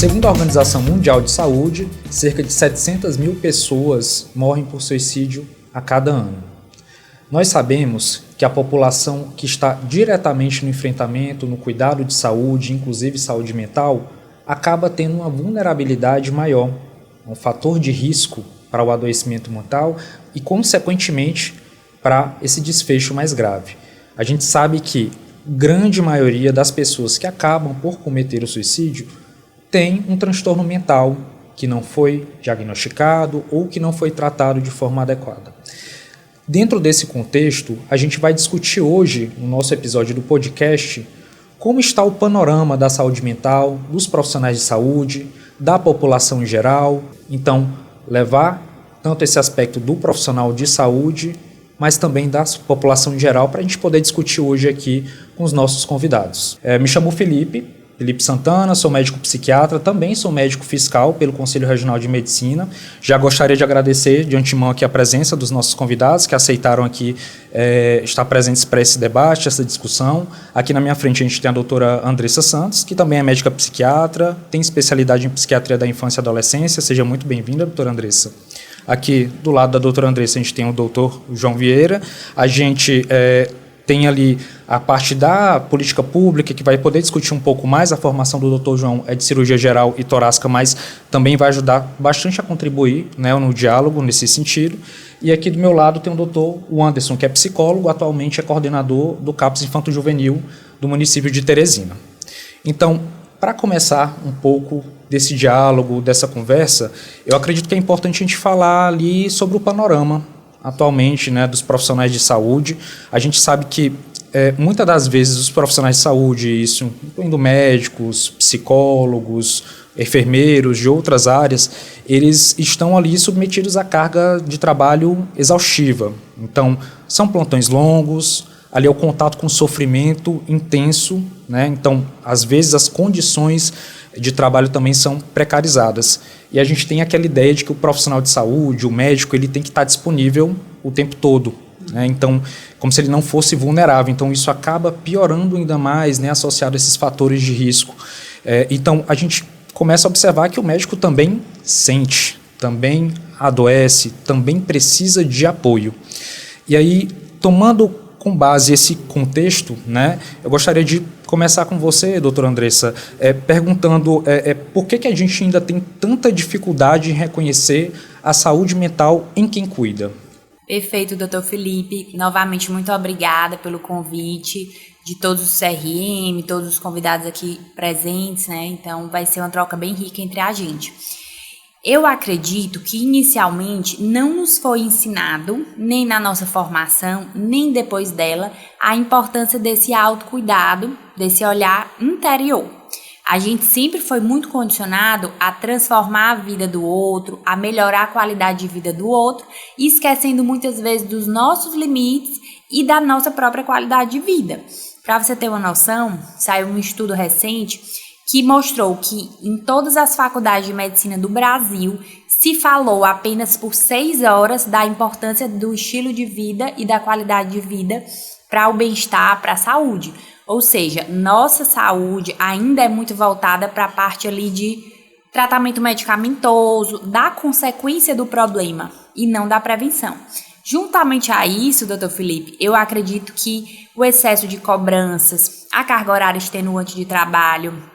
Segundo a Organização Mundial de Saúde, cerca de 700 mil pessoas morrem por suicídio a cada ano. Nós sabemos que a população que está diretamente no enfrentamento, no cuidado de saúde, inclusive saúde mental, acaba tendo uma vulnerabilidade maior, um fator de risco para o adoecimento mental e, consequentemente, para esse desfecho mais grave. A gente sabe que grande maioria das pessoas que acabam por cometer o suicídio tem um transtorno mental que não foi diagnosticado ou que não foi tratado de forma adequada. Dentro desse contexto, a gente vai discutir hoje, no nosso episódio do podcast, como está o panorama da saúde mental, dos profissionais de saúde, da população em geral. Então, levar tanto esse aspecto do profissional de saúde, mas também da população em geral, para a gente poder discutir hoje aqui com os nossos convidados. Me chamo Felipe Santana, sou médico psiquiatra, também sou médico fiscal pelo Conselho Regional de Medicina. Já gostaria de agradecer de antemão aqui a presença dos nossos convidados que aceitaram aqui estar presentes para esse debate, essa discussão. Aqui na minha frente a gente tem a doutora Andressa Santos, que também é médica psiquiatra, tem especialidade em psiquiatria da infância e adolescência. Seja muito bem-vinda, doutora Andressa. Aqui do lado da doutora Andressa a gente tem o doutor João Vieira. A gente tem ali a parte da política pública, que vai poder discutir um pouco mais. A formação do Dr. João é de cirurgia geral e torácica, mas também vai ajudar bastante a contribuir, né, no diálogo nesse sentido. E aqui do meu lado tem o Dr. Anderson, que é psicólogo, atualmente é coordenador do CAPS Infanto-Juvenil do município de Teresina. Então, para começar um pouco desse diálogo, dessa conversa, eu acredito que é importante a gente falar ali sobre o panorama atualmente, né, dos profissionais de saúde. A gente sabe que muitas das vezes os profissionais de saúde, isso incluindo médicos, psicólogos, enfermeiros de outras áreas, eles estão ali submetidos à carga de trabalho exaustiva. Então, são plantões longos, ali é o contato com sofrimento intenso, né? Então, às vezes as condições de trabalho também são precarizadas. E a gente tem aquela ideia de que o profissional de saúde, o médico, ele tem que estar disponível o tempo todo, né? Então, como se ele não fosse vulnerável. Então, isso acaba piorando ainda mais, né, associado a esses fatores de risco. Então, a gente começa a observar que o médico também sente, também adoece, também precisa de apoio. E aí, tomando com base esse contexto, né, eu gostaria de começar com você, doutora Andressa, perguntando por que a gente ainda tem tanta dificuldade em reconhecer a saúde mental em quem cuida. Perfeito, doutor Felipe. Novamente, muito obrigada pelo convite de todos os CRM, todos os convidados aqui presentes, né? Então, vai ser uma troca bem rica entre a gente. Eu acredito que, inicialmente, não nos foi ensinado, nem na nossa formação, nem depois dela, a importância desse autocuidado, desse olhar interior. A gente sempre foi muito condicionado a transformar a vida do outro, a melhorar a qualidade de vida do outro, e esquecendo muitas vezes dos nossos limites e da nossa própria qualidade de vida. Para você ter uma noção, saiu um estudo recente que mostrou que em todas as faculdades de medicina do Brasil se falou apenas por 6 horas da importância do estilo de vida e da qualidade de vida para o bem-estar, para a saúde. Ou seja, nossa saúde ainda é muito voltada para a parte ali de tratamento medicamentoso, da consequência do problema e não da prevenção. Juntamente a isso, doutor Felipe, eu acredito que o excesso de cobranças, a carga horária extenuante de trabalho,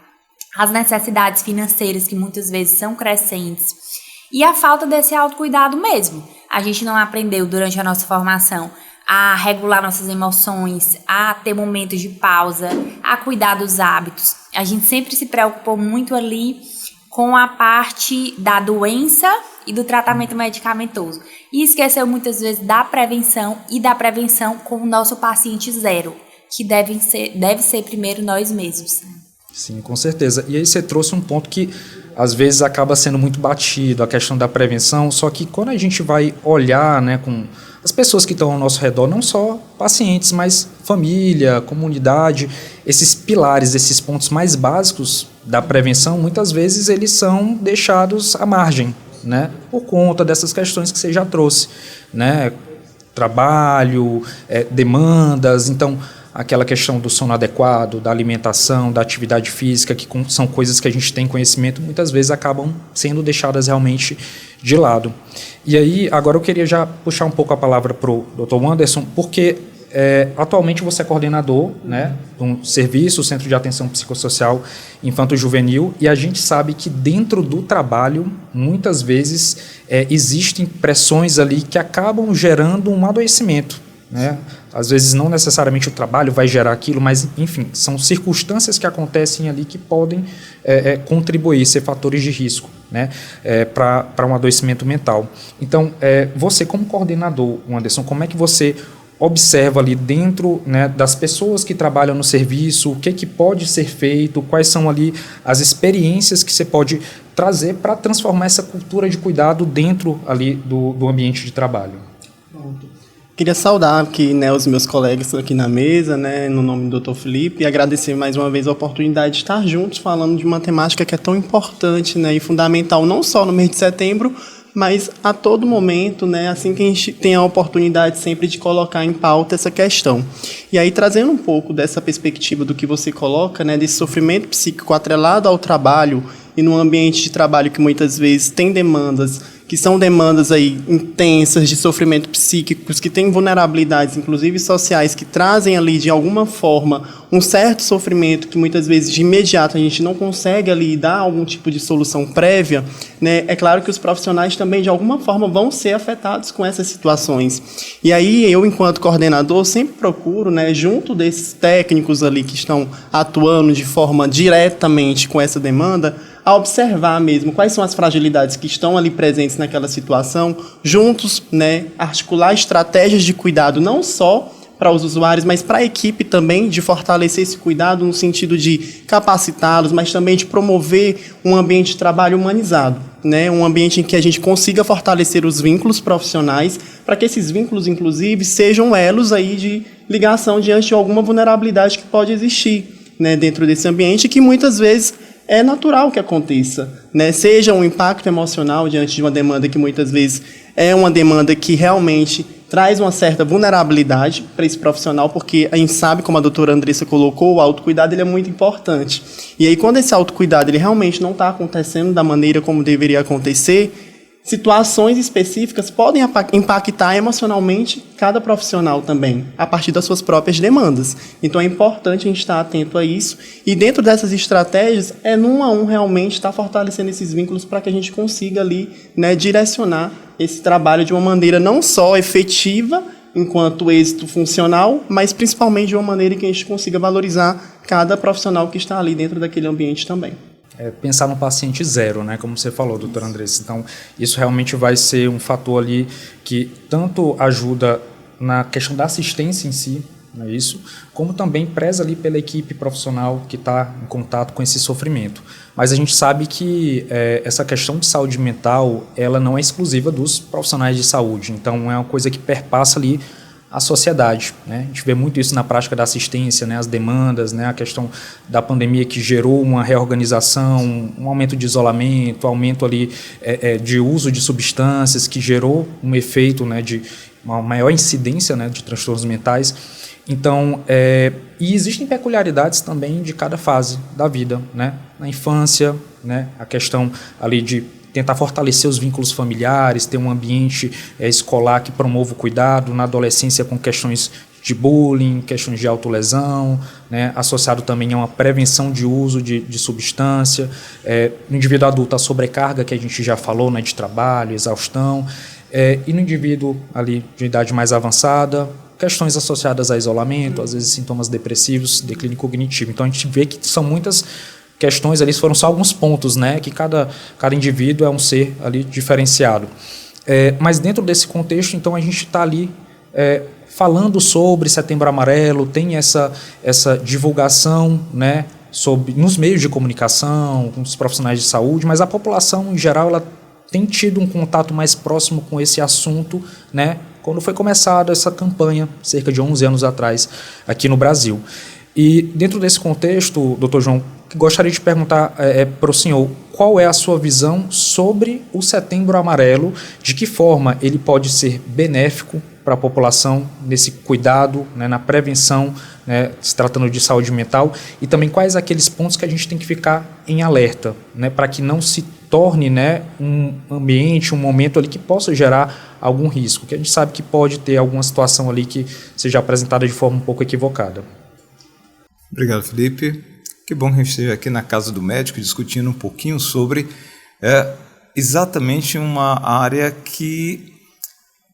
as necessidades financeiras que muitas vezes são crescentes e a falta desse autocuidado mesmo. A gente não aprendeu durante a nossa formação a regular nossas emoções, a ter momentos de pausa, a cuidar dos hábitos. A gente sempre se preocupou muito ali com a parte da doença e do tratamento medicamentoso. E esqueceu muitas vezes da prevenção e da prevenção com o nosso paciente zero, que deve ser primeiro nós mesmos. Sim, com certeza. E aí você trouxe um ponto que às vezes acaba sendo muito batido, a questão da prevenção, só que quando a gente vai olhar, né, com as pessoas que estão ao nosso redor, não só pacientes, mas família, comunidade, esses pilares, esses pontos mais básicos da prevenção, muitas vezes eles são deixados à margem, né, por conta dessas questões que você já trouxe, né, trabalho, demandas. Então, aquela questão do sono adequado, da alimentação, da atividade física, que são coisas que a gente tem conhecimento, muitas vezes acabam sendo deixadas realmente de lado. E aí, agora eu queria já puxar um pouco a palavra para o Dr. Wanderson, porque atualmente você é coordenador, né, de um serviço, Centro de Atenção Psicossocial Infanto-Juvenil, e a gente sabe que dentro do trabalho, muitas vezes, existem pressões ali que acabam gerando um adoecimento, né? Às vezes não necessariamente o trabalho vai gerar aquilo, mas, enfim, são circunstâncias que acontecem ali que podem contribuir, ser fatores de risco, né, para um adoecimento mental. Então, você como coordenador, Wanderson, como é que você observa ali dentro, né, das pessoas que trabalham no serviço, o que pode ser feito, quais são ali as experiências que você pode trazer para transformar essa cultura de cuidado dentro ali do ambiente de trabalho? Pronto. Queria saudar aqui, né, os meus colegas aqui na mesa, né, no nome do Dr. Felipe, e agradecer mais uma vez a oportunidade de estar juntos falando de uma temática que é tão importante, né, e fundamental não só no mês de setembro, mas a todo momento, né, assim que a gente tem a oportunidade sempre de colocar em pauta essa questão. E aí, trazendo um pouco dessa perspectiva do que você coloca, né, desse sofrimento psíquico atrelado ao trabalho e num ambiente de trabalho que muitas vezes tem demandas, que são demandas aí intensas de sofrimento psíquicos, que têm vulnerabilidades, inclusive sociais, que trazem ali, de alguma forma, um certo sofrimento que muitas vezes, de imediato, a gente não consegue ali dar algum tipo de solução prévia, né? É claro que os profissionais também, de alguma forma, vão ser afetados com essas situações. E aí, eu, enquanto coordenador, sempre procuro, né, junto desses técnicos ali que estão atuando de forma diretamente com essa demanda, a observar mesmo quais são as fragilidades que estão ali presentes naquela situação, juntos, né, articular estratégias de cuidado não só para os usuários, mas para a equipe também, de fortalecer esse cuidado no sentido de capacitá-los, mas também de promover um ambiente de trabalho humanizado, né, um ambiente em que a gente consiga fortalecer os vínculos profissionais, para que esses vínculos, inclusive, sejam elos aí de ligação diante de alguma vulnerabilidade que pode existir, né, dentro desse ambiente, que muitas vezes é natural que aconteça, né? Seja um impacto emocional diante de uma demanda que muitas vezes é uma demanda que realmente traz uma certa vulnerabilidade para esse profissional, porque a gente sabe, como a doutora Andressa colocou, o autocuidado ele é muito importante. E aí, quando esse autocuidado ele realmente não está acontecendo da maneira como deveria acontecer, situações específicas podem impactar emocionalmente cada profissional também, a partir das suas próprias demandas. Então, é importante a gente estar atento a isso. E dentro dessas estratégias, num a um realmente estar fortalecendo esses vínculos para que a gente consiga ali, né, direcionar esse trabalho de uma maneira não só efetiva, enquanto êxito funcional, mas principalmente de uma maneira que a gente consiga valorizar cada profissional que está ali dentro daquele ambiente também. Pensar no paciente zero, né, como você falou, doutora Andressa. Então, isso realmente vai ser um fator ali que tanto ajuda na questão da assistência em si, não é isso, como também preza ali pela equipe profissional que está em contato com esse sofrimento. Mas a gente sabe que essa questão de saúde mental, ela não é exclusiva dos profissionais de saúde. Então, é uma coisa que perpassa ali a sociedade, né? A gente vê muito isso na prática da assistência, né? As demandas, né? A questão da pandemia que gerou uma reorganização, um aumento de isolamento, aumento ali de uso de substâncias, que gerou um efeito, né, de uma maior incidência, né, de transtornos mentais. Então, e existem peculiaridades também de cada fase da vida, né? Na infância, né? A questão ali de tentar fortalecer os vínculos familiares, ter um ambiente escolar que promova o cuidado, na adolescência com questões de bullying, questões de autolesão, né, associado também a uma prevenção de uso de substância, no indivíduo adulto a sobrecarga que a gente já falou, né, de trabalho, exaustão, e no indivíduo ali de idade mais avançada, questões associadas a isolamento, às vezes sintomas depressivos, declínio cognitivo. Então a gente vê que são muitas questões ali, foram só alguns pontos, né, que cada indivíduo é um ser ali diferenciado. Mas dentro desse contexto, então, a gente está ali falando sobre Setembro Amarelo, tem essa divulgação, né, nos meios de comunicação, com os profissionais de saúde, mas a população, em geral, ela tem tido um contato mais próximo com esse assunto, né, quando foi começada essa campanha, cerca de 11 anos atrás, aqui no Brasil. E dentro desse contexto, doutor João, gostaria de perguntar para o senhor qual é a sua visão sobre o Setembro Amarelo, de que forma ele pode ser benéfico para a população nesse cuidado, né, na prevenção, né, se tratando de saúde mental, e também quais aqueles pontos que a gente tem que ficar em alerta, né, para que não se torne, né, um ambiente, um momento ali que possa gerar algum risco, que a gente sabe que pode ter alguma situação ali que seja apresentada de forma um pouco equivocada. Obrigado, Felipe. Que bom que a gente esteja aqui na Casa do Médico discutindo um pouquinho sobre exatamente uma área que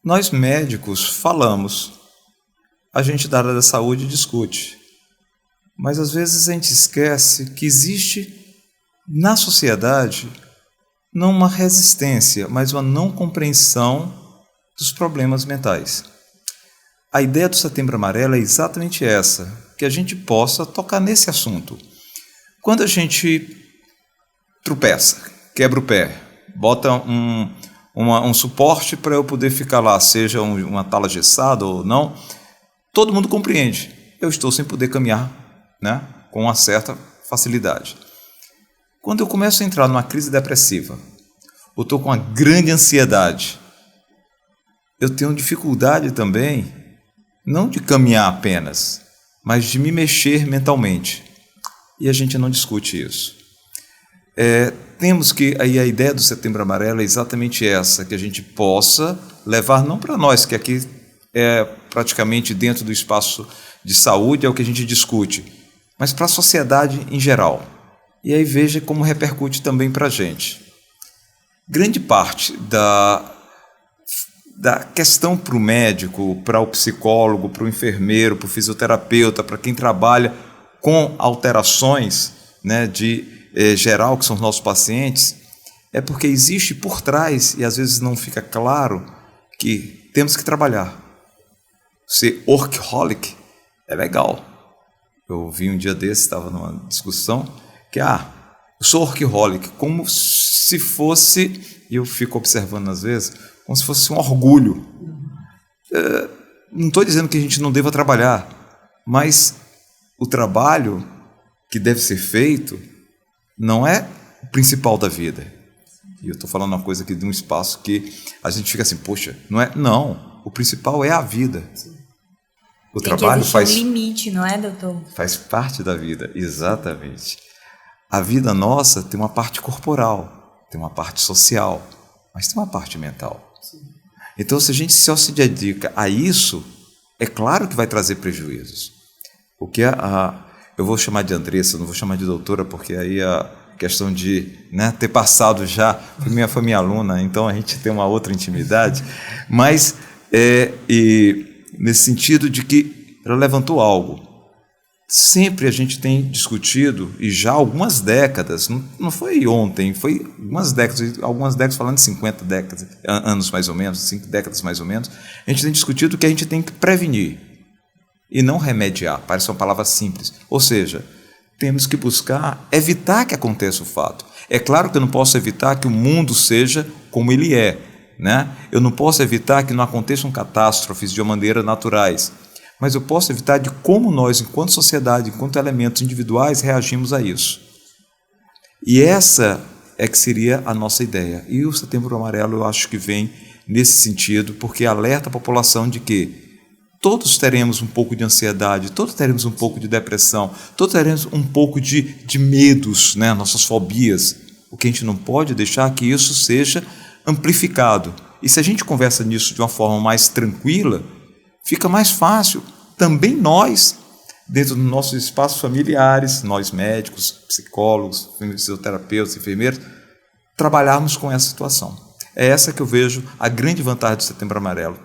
nós médicos falamos. A gente da área da saúde discute. Mas às vezes a gente esquece que existe na sociedade não uma resistência, mas uma não compreensão dos problemas mentais. A ideia do Setembro Amarelo é exatamente essa, que a gente possa tocar nesse assunto. Quando a gente tropeça, quebra o pé, bota um suporte para eu poder ficar lá, seja uma tala gessada ou não, todo mundo compreende. Eu estou sem poder caminhar, né, com uma certa facilidade. Quando eu começo a entrar numa crise depressiva, eu estou com uma grande ansiedade, eu tenho dificuldade também, não de caminhar apenas, mas de me mexer mentalmente. E a gente não discute isso. Temos que, aí a ideia do Setembro Amarelo é exatamente essa, que a gente possa levar, não para nós, que aqui é praticamente dentro do espaço de saúde, é o que a gente discute, mas para a sociedade em geral. E aí veja como repercute também para a gente. Grande parte da questão para o médico, para o psicólogo, para o enfermeiro, para o fisioterapeuta, para quem trabalha com alterações, né, de geral, que são os nossos pacientes, é porque existe por trás, e às vezes não fica claro, que temos que trabalhar. Ser workaholic é legal. Eu vi um dia desse, estava numa discussão, que eu sou workaholic, como se fosse, e eu fico observando às vezes, como se fosse um orgulho. Não estou dizendo que a gente não deva trabalhar, mas o trabalho que deve ser feito não é o principal da vida. E eu estou falando uma coisa aqui de um espaço que a gente fica assim, poxa, não é? Não, o principal é a vida. O trabalho faz um limite, não é, doutor? Faz parte da vida, exatamente. A vida nossa tem uma parte corporal, tem uma parte social, mas tem uma parte mental. Então, se a gente só se dedica a isso, é claro que vai trazer prejuízos. O que eu vou chamar de Andressa, não vou chamar de doutora, porque aí a questão de, né, ter passado já, foi minha aluna, então a gente tem uma outra intimidade, mas nesse sentido de que ela levantou algo. Sempre a gente tem discutido, e já há algumas décadas, não foi ontem, foi algumas décadas falando de 50 anos mais ou menos, 5 décadas mais ou menos, a gente tem discutido que a gente tem que prevenir e não remediar, parece uma palavra simples. Ou seja, temos que buscar evitar que aconteça o fato. É claro que eu não posso evitar que o mundo seja como ele é, né? Eu não posso evitar que não aconteçam catástrofes de uma maneira naturais, mas eu posso evitar de como nós, enquanto sociedade, enquanto elementos individuais, reagimos a isso. E essa é que seria a nossa ideia. E o Setembro Amarelo eu acho que vem nesse sentido, porque alerta a população de que todos teremos um pouco de ansiedade, todos teremos um pouco de depressão, todos teremos um pouco de medos, né, nossas fobias. O que a gente não pode deixar que isso seja amplificado. E se a gente conversa nisso de uma forma mais tranquila, fica mais fácil também nós, dentro dos nossos espaços familiares, nós médicos, psicólogos, fisioterapeutas, enfermeiros, trabalharmos com essa situação. É essa que eu vejo a grande vantagem do Setembro Amarelo,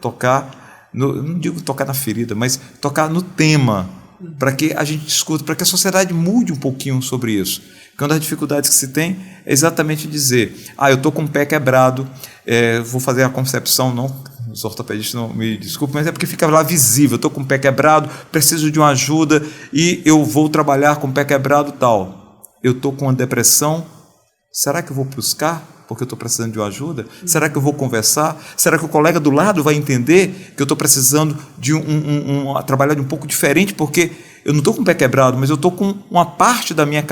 não digo tocar na ferida, mas tocar no tema, para que a gente discuta, para que a sociedade mude um pouquinho sobre isso. Porque uma das dificuldades que se tem é exatamente dizer, eu estou com o pé quebrado, vou fazer a concepção, não, os ortopedistas não me desculpem, mas é porque fica lá visível, estou com o pé quebrado, preciso de uma ajuda e eu vou trabalhar com o pé quebrado tal. Eu estou com uma depressão, será que eu vou buscar? Porque eu estou precisando de uma ajuda? Será que eu vou conversar? Será que o colega do lado vai entender que eu estou precisando de trabalhar de um pouco diferente? Porque eu não estou com o pé quebrado, mas eu estou com uma parte da minha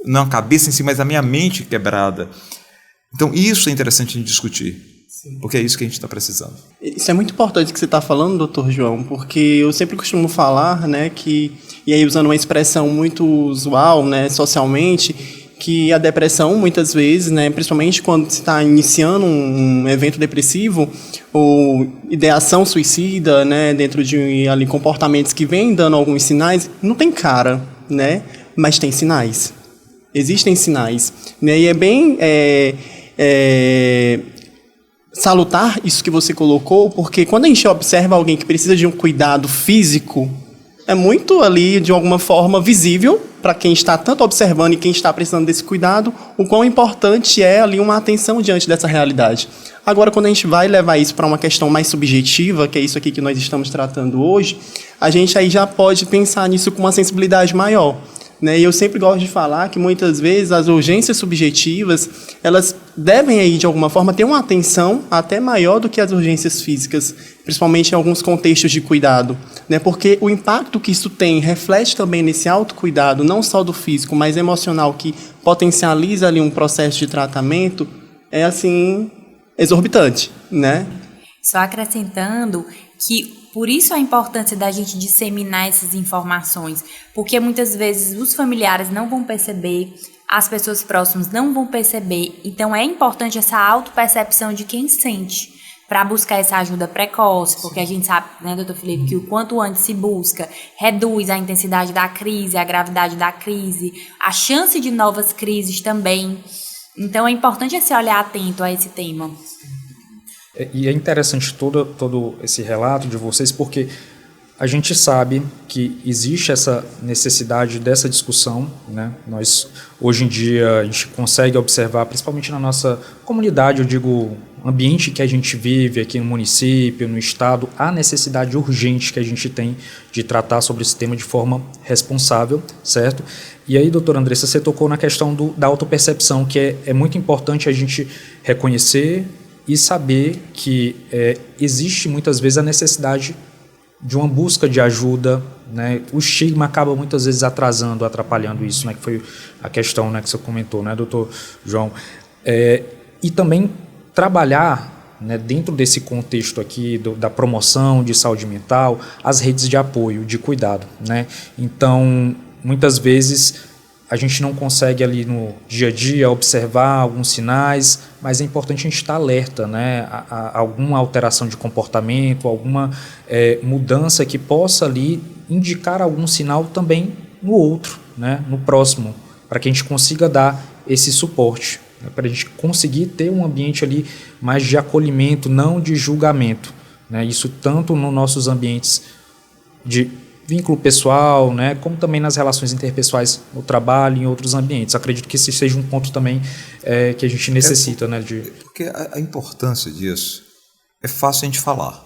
não a cabeça em si, mas a minha mente quebrada. Então, isso é interessante a gente discutir. Porque é isso que a gente está precisando. Isso é muito importante que você está falando, doutor João, porque eu sempre costumo falar, né, e aí usando uma expressão muito usual, né, socialmente, que a depressão, muitas vezes, né, principalmente quando se está iniciando um evento depressivo ou ideação suicida, né, dentro de ali, comportamentos que vêm dando alguns sinais, não tem cara, né, mas tem sinais. Existem sinais. Né, e é bem salutar isso que você colocou, porque quando a gente observa alguém que precisa de um cuidado físico, é muito ali, de alguma forma, visível para quem está tanto observando e quem está precisando desse cuidado, o quão importante é ali uma atenção diante dessa realidade. Agora, quando a gente vai levar isso para uma questão mais subjetiva, que é isso aqui que nós estamos tratando hoje, a gente aí já pode pensar nisso com uma sensibilidade maior. Né? E eu sempre gosto de falar que, muitas vezes, as urgências subjetivas, elas devem, aí, de alguma forma, ter uma atenção até maior do que as urgências físicas, principalmente em alguns contextos de cuidado. Né? Porque o impacto que isso tem reflete também nesse autocuidado, não só do físico, mas emocional, que potencializa ali um processo de tratamento, é, assim, exorbitante, né? Só acrescentando que por isso a importância da gente disseminar essas informações, porque muitas vezes os familiares não vão perceber, as pessoas próximas não vão perceber, então é importante essa autopercepção de quem sente, para buscar essa ajuda precoce, porque a gente sabe, né, doutor Felipe, que o quanto antes se busca, reduz a intensidade da crise, a gravidade da crise, a chance de novas crises também. Então é importante esse olhar atento a esse tema. E é interessante todo esse relato de vocês, porque a gente sabe que existe essa necessidade dessa discussão, né? Nós, hoje em dia, a gente consegue observar, principalmente na nossa comunidade, eu digo, ambiente que a gente vive aqui no município, no estado, a necessidade urgente que a gente tem de tratar sobre esse tema de forma responsável, certo? E aí, doutora Andressa, você tocou na questão da autopercepção, que é muito importante a gente reconhecer e saber que existe muitas vezes a necessidade de uma busca de ajuda, né? O estigma acaba muitas vezes atrapalhando isso, né? Que foi a questão, né, que você comentou, né, doutor João? E também trabalhar, né, dentro desse contexto aqui da promoção de saúde mental, as redes de apoio, de cuidado, né? Então, muitas vezes a gente não consegue ali no dia a dia observar alguns sinais, mas é importante a gente estar alerta, né, a alguma alteração de comportamento, alguma mudança que possa ali indicar algum sinal também no outro, né, no próximo, para que a gente consiga dar esse suporte, né, para a gente conseguir ter um ambiente ali mais de acolhimento, não de julgamento, né, isso tanto nos nossos ambientes de vínculo pessoal, né, como também nas relações interpessoais no trabalho e em outros ambientes. Acredito que esse seja um ponto também que a gente necessita. Né, porque a importância disso é fácil a gente falar.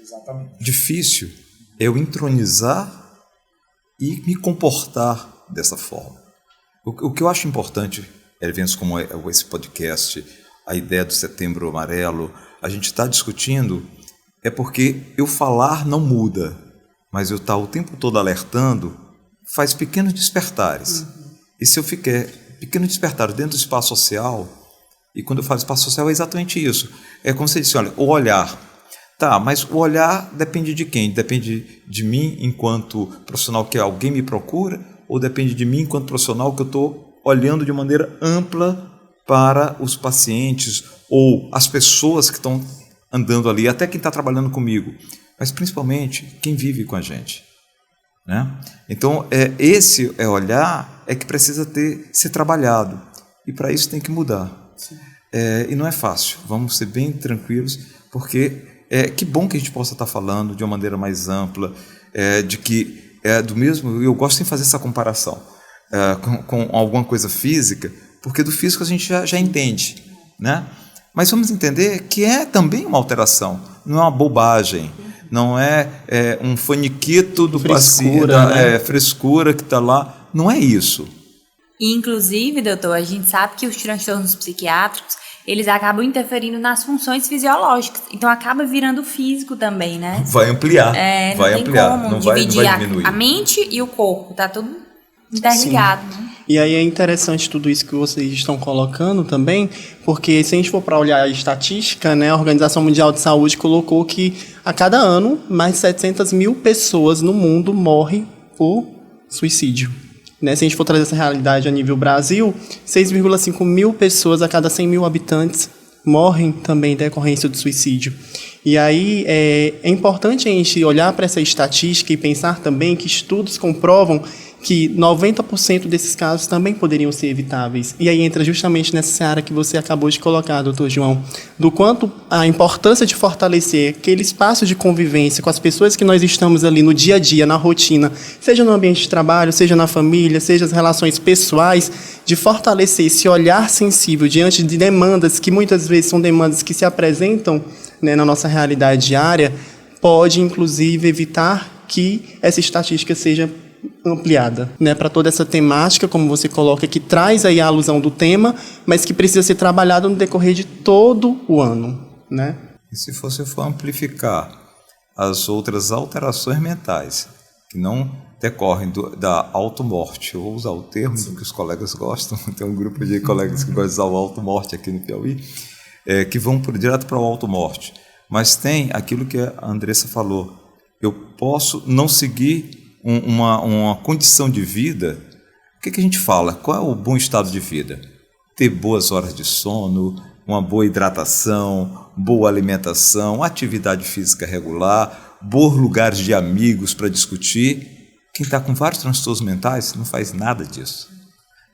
Exatamente. Difícil é eu entronizar e me comportar dessa forma. O que eu acho importante, eventos como esse podcast, a ideia do Setembro Amarelo, a gente está discutindo, é porque eu falar não muda, mas eu estar o tempo todo alertando faz pequenos despertares. E se eu ficar pequeno despertar dentro do espaço social, e quando eu falo espaço social é exatamente isso. É como você disse, olha, o olhar. Tá, mas o olhar depende de quem? Depende de mim enquanto profissional que alguém me procura, ou depende de mim enquanto profissional que eu estou olhando de maneira ampla para os pacientes ou as pessoas que estão andando ali, até quem está trabalhando comigo, mas principalmente quem vive com a gente, né? Então, esse olhar que precisa ser trabalhado, e para isso tem que mudar. E não é fácil, vamos ser bem tranquilos, porque que bom que a gente possa estar falando de uma maneira mais ampla, de que do mesmo, eu gosto de fazer essa comparação com alguma coisa física, porque do físico a gente já entende, né? Mas vamos entender que é também uma alteração, não é uma bobagem, não é um faniquito do paciente, né? Frescura que está lá, não é isso. E, inclusive, doutor, a gente sabe que os transtornos psiquiátricos, eles acabam interferindo nas funções fisiológicas, então acaba virando físico também, né? Vai ampliar, vai ampliar, como não vai dividir diminuir. a mente e o corpo, tá tudo interligado. Né? E aí é interessante tudo isso que vocês estão colocando também, porque se a gente for para olhar a estatística, né, a Organização Mundial de Saúde colocou que a cada ano mais de 700 mil pessoas no mundo morrem por suicídio. Né, se a gente for trazer essa realidade a nível Brasil, 6,5 mil pessoas a cada 100 mil habitantes morrem também em decorrência do suicídio. E aí é importante a gente olhar para essa estatística e pensar também que estudos comprovam que 90% desses casos também poderiam ser evitáveis. E aí entra justamente nessa seara que você acabou de colocar, doutor João, do quanto a importância de fortalecer aquele espaço de convivência com as pessoas que nós estamos ali no dia a dia, na rotina, seja no ambiente de trabalho, seja na família, seja as relações pessoais, de fortalecer esse olhar sensível diante de demandas que muitas vezes são demandas que se apresentam, né, na nossa realidade diária, pode, inclusive, evitar que essa estatística seja ampliada, né, para toda essa temática, como você coloca, que traz aí a alusão do tema, mas que precisa ser trabalhada no decorrer de todo o ano, né? E se você for amplificar as outras alterações mentais, que não decorrem da automorte, eu vou usar o termo que os colegas gostam, tem um grupo de colegas que gostam de usar o automorte aqui no Piauí, que vão direto para o automorte, mas tem aquilo que a Andressa falou, eu posso não seguir uma condição de vida. O que a gente fala? Qual é o bom estado de vida? Ter boas horas de sono, uma boa hidratação, boa alimentação, atividade física regular, bons lugares de amigos para discutir. Quem está com vários transtornos mentais não faz nada disso.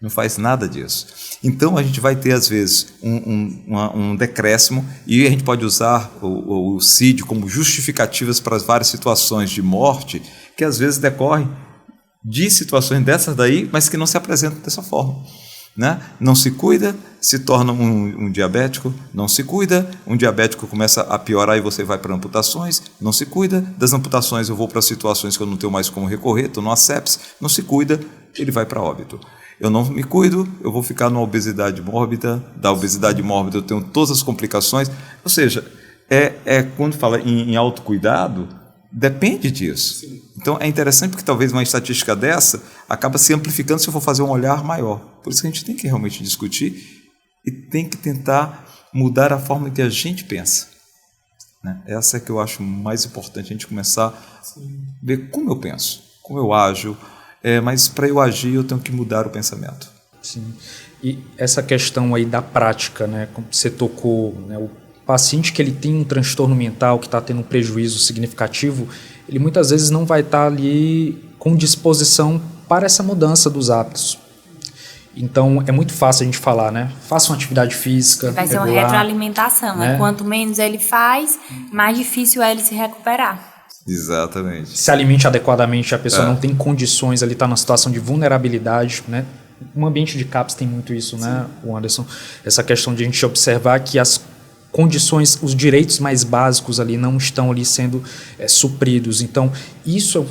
Não faz nada disso. Então a gente vai ter, às vezes, um decréscimo, e a gente pode usar o CID como justificativas para as várias situações de morte que às vezes decorrem de situações dessas daí, mas que não se apresentam dessa forma. Né? Não se cuida, se torna um diabético, não se cuida, um diabético começa a piorar e você vai para amputações, não se cuida, das amputações eu vou para situações que eu não tenho mais como recorrer, estou numa sepse, não se cuida, ele vai para óbito. Eu não me cuido, eu vou ficar numa obesidade mórbida, da obesidade mórbida eu tenho todas as complicações, ou seja, quando fala em autocuidado, depende disso. Sim. Então é interessante porque talvez uma estatística dessa acaba se amplificando se eu for fazer um olhar maior. Por isso que a gente tem que realmente discutir e tem que tentar mudar a forma que a gente pensa. Né? Essa é que eu acho mais importante, a gente começar a ver como eu penso, como eu ajo, mas para eu agir eu tenho que mudar o pensamento. Sim. E essa questão aí da prática, né, como você tocou, né, o paciente que ele tem um transtorno mental, que está tendo um prejuízo significativo, ele muitas vezes não vai estar ali com disposição para essa mudança dos hábitos. Então, é muito fácil a gente falar, né? Faça uma atividade física vai ser regular, uma retroalimentação, né? Quanto menos ele faz, mais difícil é ele se recuperar. Exatamente. Se alimente adequadamente, a pessoa não tem condições, ali está numa situação de vulnerabilidade, né? Um ambiente de CAPS tem muito isso, né, o Anderson? Essa questão de a gente observar que as condições, os direitos mais básicos ali não estão ali sendo supridos. Então, isso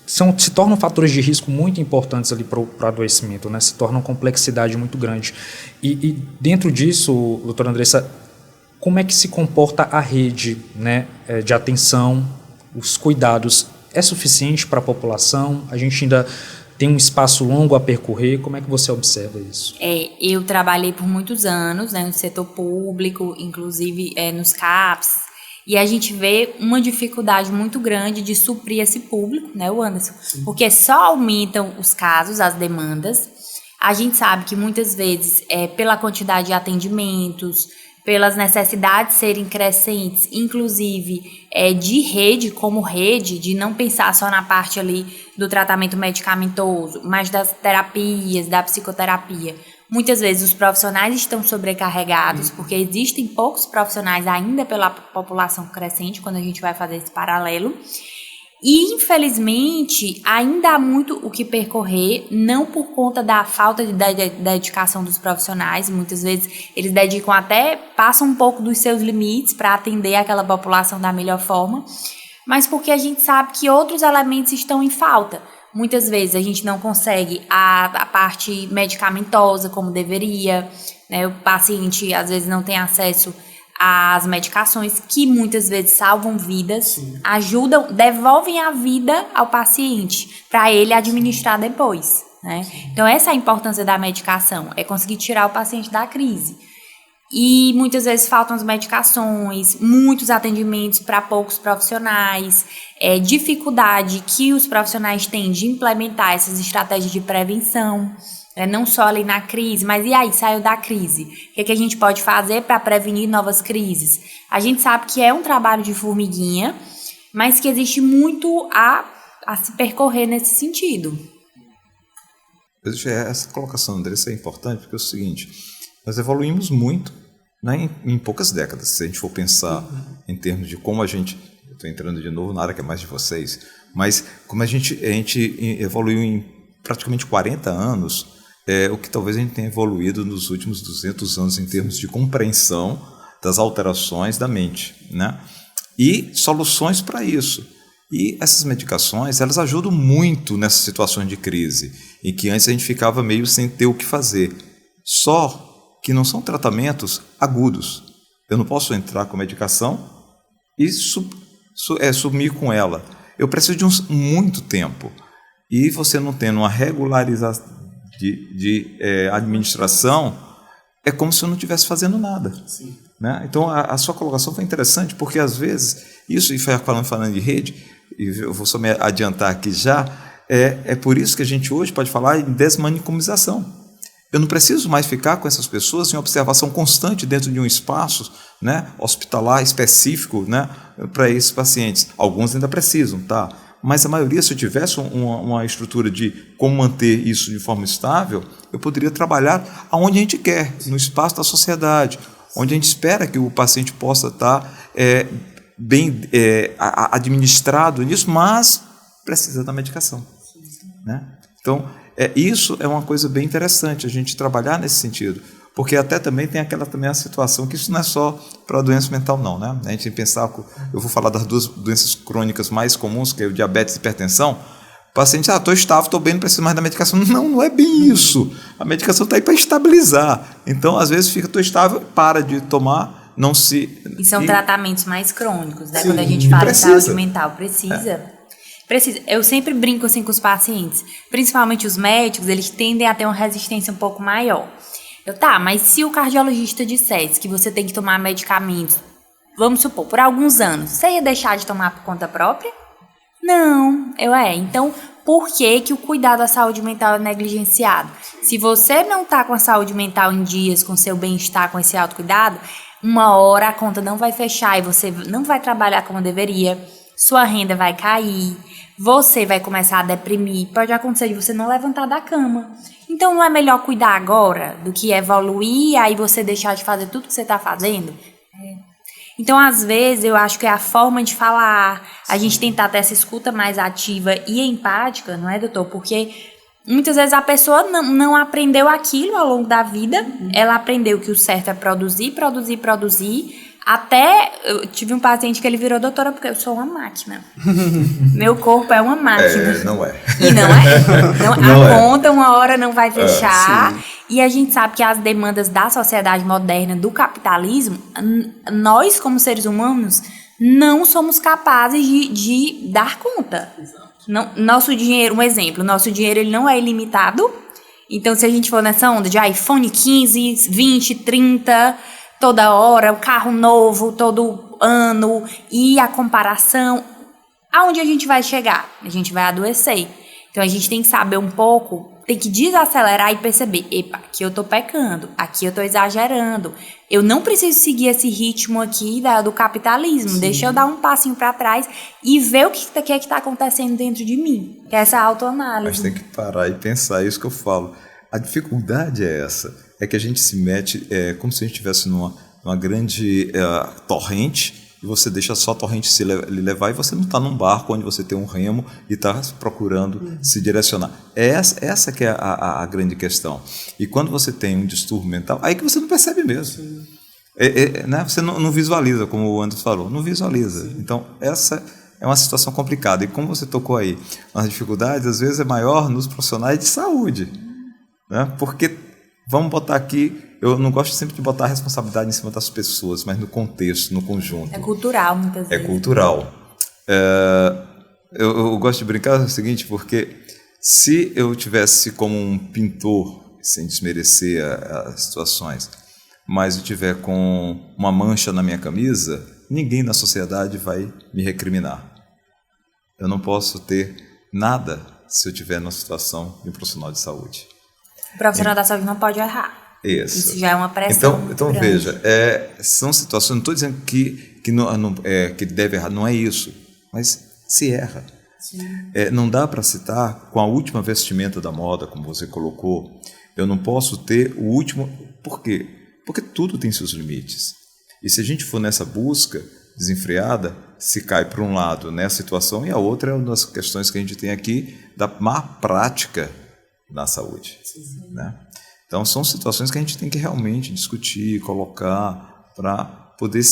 se tornam fatores de risco muito importantes ali para o adoecimento, né? Se torna uma complexidade muito grande. E dentro disso, doutora Andressa, como é que se comporta a rede, né, de atenção, os cuidados? É suficiente para a população? A gente ainda tem um espaço longo a percorrer? Como é que você observa isso? Eu trabalhei por muitos anos, né, no setor público, inclusive nos CAPs, e a gente vê uma dificuldade muito grande de suprir esse público, né, o Anderson? Sim. Porque só aumentam os casos, as demandas. A gente sabe que muitas vezes, pela quantidade de atendimentos, pelas necessidades serem crescentes, inclusive de rede, como rede, de não pensar só na parte ali do tratamento medicamentoso, mas das terapias, da psicoterapia. Muitas vezes os profissionais estão sobrecarregados, porque existem poucos profissionais ainda pela população crescente, quando a gente vai fazer esse paralelo. E, infelizmente, ainda há muito o que percorrer, não por conta da falta de dedicação dos profissionais. Muitas vezes eles passam um pouco dos seus limites para atender aquela população da melhor forma, mas porque a gente sabe que outros elementos estão em falta. Muitas vezes a gente não consegue a parte medicamentosa como deveria, né? O paciente às vezes não tem acesso as medicações que muitas vezes salvam vidas, ajudam, devolvem a vida ao paciente para ele administrar depois. né? Então, essa é a importância da medicação, é conseguir tirar o paciente da crise. E muitas vezes faltam as medicações, muitos atendimentos para poucos profissionais, dificuldade que os profissionais têm de implementar essas estratégias de prevenção, não só ali na crise, mas e aí, saiu da crise? O que a gente pode fazer para prevenir novas crises? A gente sabe que é um trabalho de formiguinha, mas que existe muito a se percorrer nesse sentido. Essa colocação, Andressa, é importante porque é o seguinte, nós evoluímos muito, né, em poucas décadas. Se a gente for pensar em termos de como a gente... Eu estou entrando de novo na área que é mais de vocês, mas como a gente evoluiu em praticamente 40 anos, o que talvez a gente tenha evoluído nos últimos 200 anos em termos de compreensão das alterações da mente, né? E soluções para isso. E essas medicações, elas ajudam muito nessas situações de crise, em que antes a gente ficava meio sem ter o que fazer. Só que não são tratamentos agudos. Eu não posso entrar com medicação e sumir com ela. Eu preciso de muito tempo. E você não tendo uma regularização de administração, é como se eu não estivesse fazendo nada. Sim. Né? Então, a sua colocação foi interessante, porque às vezes, isso, e falando de rede, e eu vou só me adiantar aqui já, é por isso que a gente hoje pode falar em desmanicomização. Eu não preciso mais ficar com essas pessoas em observação constante dentro de um espaço, né, hospitalar específico, né, para esses pacientes. Alguns ainda precisam, tá? Mas a maioria, se eu tivesse uma estrutura de como manter isso de forma estável, eu poderia trabalhar aonde a gente quer, no espaço da sociedade, onde a gente espera que o paciente possa estar bem administrado nisso, mas precisa da medicação. Né? Então, isso é uma coisa bem interessante, a gente trabalhar nesse sentido, porque até também tem a situação que isso não é só para a doença mental, não, né? A gente tem que pensar, eu vou falar das duas doenças crônicas mais comuns, que é o diabetes e hipertensão. O paciente, estou estável, estou bem, não preciso mais da medicação. Não, não é bem isso. A medicação está aí para estabilizar. Então, às vezes, estou estável, para de tomar, não se... E são tratamentos mais crônicos, né? Sim, quando a gente fala de saúde mental, precisa. Eu sempre brinco assim com os pacientes, principalmente os médicos, eles tendem a ter uma resistência um pouco maior. Mas se o cardiologista dissesse que você tem que tomar medicamentos, vamos supor, por alguns anos, você ia deixar de tomar por conta própria? Não, então, por que o cuidado da saúde mental é negligenciado? Se você não está com a saúde mental em dias, com seu bem-estar, com esse autocuidado, uma hora a conta não vai fechar e você não vai trabalhar como deveria, sua renda vai cair, você vai começar a deprimir, pode acontecer de você não levantar da cama. Então, não é melhor cuidar agora do que evoluir e aí você deixar de fazer tudo que você está fazendo? Então, às vezes, eu acho que é a forma de falar, a gente tentar ter essa escuta mais ativa e empática, não é, doutor? Porque muitas vezes a pessoa não aprendeu aquilo ao longo da vida, ela aprendeu que o certo é produzir, até eu tive um paciente que ele virou doutora porque eu sou uma máquina. Meu corpo é uma máquina. Não é. E não é. A conta uma hora não vai fechar. E a gente sabe que as demandas da sociedade moderna, do capitalismo, nós como seres humanos não somos capazes de dar conta. Não, nosso dinheiro, um exemplo, nosso dinheiro ele não é ilimitado. Então se a gente for nessa onda de iPhone 15, 20, 30... toda hora, o carro novo, todo ano, e a comparação, aonde a gente vai chegar? A gente vai adoecer. Então, a gente tem que saber um pouco, tem que desacelerar e perceber, aqui eu tô pecando, aqui eu tô exagerando, eu não preciso seguir esse ritmo aqui do capitalismo, Sim. Deixa eu dar um passinho para trás e ver o que é que tá acontecendo dentro de mim, que é essa autoanálise. Mas tem que parar e pensar, é isso que eu falo. A dificuldade é essa. É que a gente se mete como se a gente estivesse numa grande torrente e você deixa só a torrente se levar e você não está num barco onde você tem um remo e está procurando se direcionar. Essa que é a grande questão. E quando você tem um distúrbio mental, aí que você não percebe mesmo. Né? Você não visualiza, como o Anderson falou, não visualiza. Sim. Então, essa é uma situação complicada. E como você tocou aí, as dificuldades às vezes é maior nos profissionais de saúde. Né? Porque... Vamos botar aqui, eu não gosto sempre de botar a responsabilidade em cima das pessoas, mas no contexto, no conjunto. É cultural, muitas vezes. É cultural. Eu gosto de brincar o seguinte, porque Se eu tivesse como um pintor, sem desmerecer as situações, mas eu tiver com uma mancha na minha camisa, ninguém na sociedade vai me recriminar. Eu não posso ter nada se eu estiver numa situação de um profissional de saúde. O profissional da saúde não pode errar. Isso já é uma pressão. Então veja, são situações, não estou dizendo que deve errar, não é isso, mas se erra. Não dá para citar com a última vestimenta da moda, como você colocou. Eu não posso ter o último. Por quê? Porque tudo tem seus limites. E se a gente for nessa busca desenfreada, se cai para um lado nessa situação, e a outra é uma das questões que a gente tem aqui da má prática na saúde. Né? Então, são situações que a gente tem que realmente discutir, colocar para poder,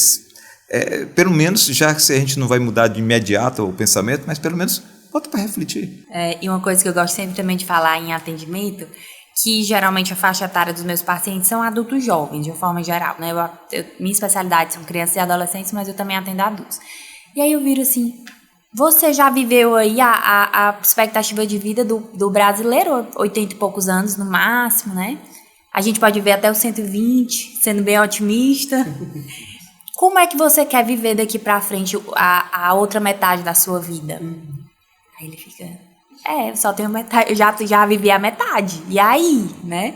pelo menos, já que a gente não vai mudar de imediato o pensamento, mas pelo menos bota para refletir. E uma coisa que eu gosto sempre também de falar em atendimento, que geralmente a faixa etária dos meus pacientes são adultos jovens, de uma forma geral, né? Minha especialidade são crianças e adolescentes, mas eu também atendo adultos. E aí eu viro assim, você já viveu aí a expectativa de vida do brasileiro, 80 e poucos anos no máximo, né? A gente pode viver até os 120, sendo bem otimista. Como é que você quer viver daqui pra frente a outra metade da sua vida? Aí ele fica... eu só tenho metade, eu já vivi a metade. E aí, né?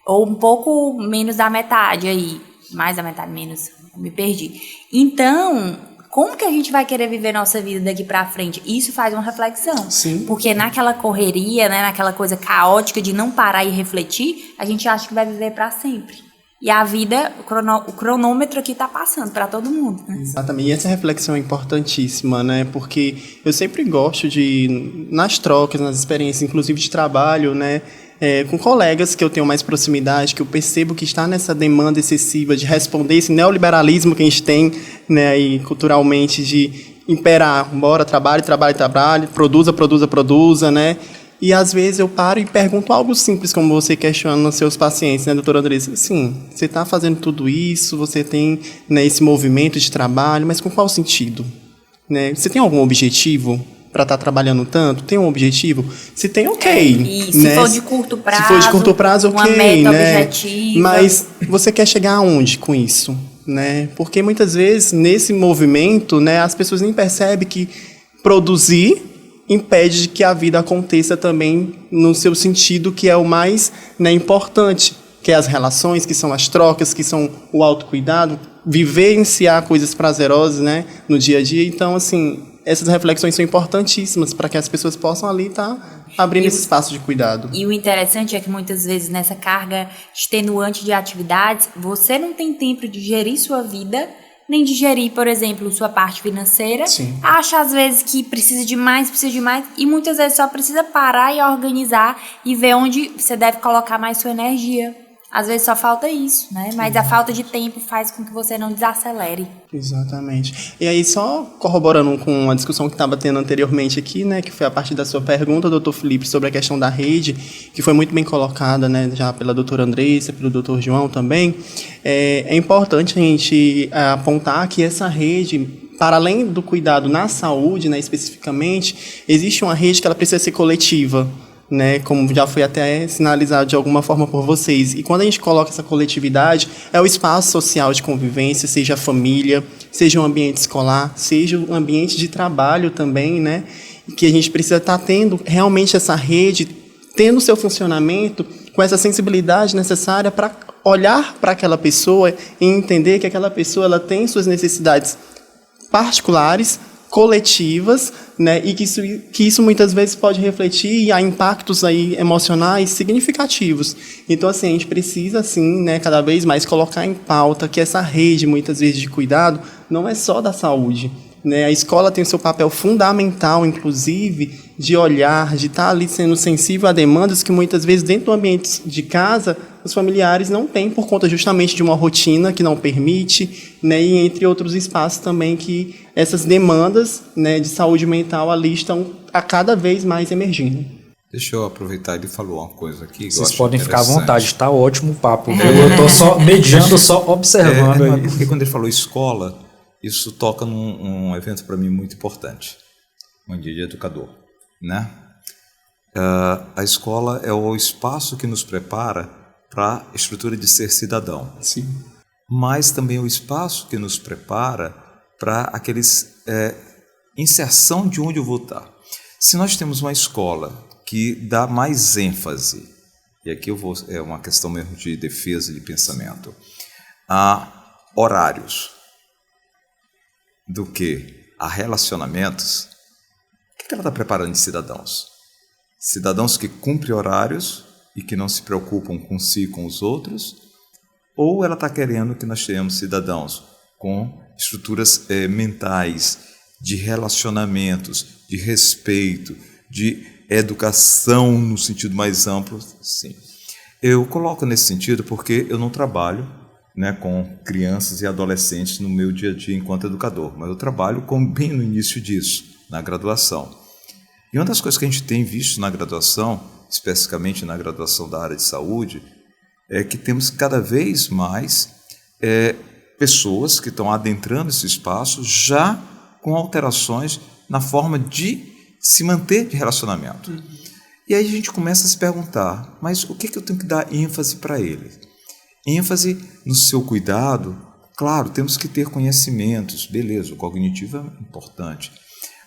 Ou um pouco menos da metade aí. Mais da metade, menos. Me perdi. Então, como que a gente vai querer viver nossa vida daqui pra frente? Isso faz uma reflexão. Sim. Porque naquela correria, né? Naquela coisa caótica de não parar e refletir, a gente acha que vai viver pra sempre. E a vida, o cronômetro aqui está passando para todo mundo. Né? Exatamente. E essa reflexão é importantíssima, né? Porque eu sempre gosto de, nas trocas, nas experiências, inclusive de trabalho, né? Com colegas que eu tenho mais proximidade, que eu percebo que está nessa demanda excessiva de responder esse neoliberalismo que a gente tem, né? Aí, culturalmente, de imperar, bora, trabalhe, produza, né? E, às vezes, eu paro e pergunto algo simples, como você questiona nos seus pacientes, né, doutora Andressa? Sim, você está fazendo tudo isso, você tem, né, esse movimento de trabalho, mas com qual sentido? Né? Você tem algum objetivo para estar trabalhando tanto? Tem um objetivo? Se tem, ok. E se for de curto prazo, se for de curto prazo, ok. Uma meta né? objetiva. Mas você quer chegar aonde com isso? Né? Porque, muitas vezes, nesse movimento, né, as pessoas nem percebem que produzir impede que a vida aconteça também no seu sentido, que é o mais, né, importante, que é as relações, que são as trocas, que são o autocuidado, vivenciar coisas prazerosas, né, no dia a dia. Então, assim, essas reflexões são importantíssimas para que as pessoas possam ali estar abrindo esse espaço de cuidado. E o interessante é que muitas vezes nessa carga extenuante de atividades, você não tem tempo de gerir sua vida, nem de gerir, por exemplo, sua parte financeira. Sim. Acha às vezes que precisa de mais, e muitas vezes só precisa parar e organizar e ver onde você deve colocar mais sua energia. Às vezes só falta isso, né? Mas a falta de tempo faz com que você não desacelere. Exatamente. E aí, só corroborando com a discussão que estava tendo anteriormente aqui, né, que foi a partir da sua pergunta, doutor Felipe, sobre a questão da rede, que foi muito bem colocada, né, já pela doutora Andressa, pelo doutor João também, é importante a gente apontar que essa rede, para além do cuidado na saúde, né, especificamente, existe uma rede que ela precisa ser coletiva, né, como já foi até sinalizado de alguma forma por vocês. E quando a gente coloca essa coletividade, é o espaço social de convivência, seja a família, seja o ambiente escolar, seja o ambiente de trabalho também, né, que a gente precisa estar tendo realmente essa rede, tendo seu funcionamento com essa sensibilidade necessária para olhar para aquela pessoa e entender que aquela pessoa ela tem suas necessidades particulares, coletivas, né, e que isso muitas vezes pode refletir e há impactos aí emocionais significativos. Então, assim, a gente precisa, assim, né, cada vez mais colocar em pauta que essa rede, muitas vezes, de cuidado não é só da saúde, né? A escola tem o seu papel fundamental, inclusive, de olhar, de estar ali sendo sensível a demandas que muitas vezes dentro do ambiente de casa os familiares não têm por conta justamente de uma rotina que não permite, né? E entre outros espaços também que essas demandas, né, de saúde mental ali estão a cada vez mais emergindo. Deixa eu aproveitar, ele falou uma coisa aqui. Vocês podem ficar à vontade, está ótimo o papo. Eu estou só mediando, só observando aí. Porque quando ele falou escola, isso toca num evento para mim muito importante, um dia de educador, né? A escola é o espaço que nos prepara para a estrutura de ser cidadão. Sim. Mas também é o espaço que nos prepara para aqueles inserção de onde eu vou estar. Se nós temos uma escola que dá mais ênfase, e aqui é uma questão mesmo de defesa de pensamento, a horários do que a relacionamentos, o que ela está preparando de cidadãos? Cidadãos que cumprem horários e que não se preocupam com si e com os outros, ou ela está querendo que nós tenhamos cidadãos com estruturas mentais, de relacionamentos, de respeito, de educação no sentido mais amplo? Sim. Eu coloco nesse sentido porque eu não trabalho, né, com crianças e adolescentes no meu dia a dia enquanto educador, mas eu trabalho bem no início disso, na graduação. E uma das coisas que a gente tem visto na graduação, especificamente na graduação da área de saúde, é que temos cada vez mais pessoas que estão adentrando esse espaço já com alterações na forma de se manter de relacionamento. E aí a gente começa a se perguntar, mas o que eu tenho que dar ênfase para ele? ênfase no seu cuidado. Claro, temos que ter conhecimentos, beleza, o cognitivo é importante,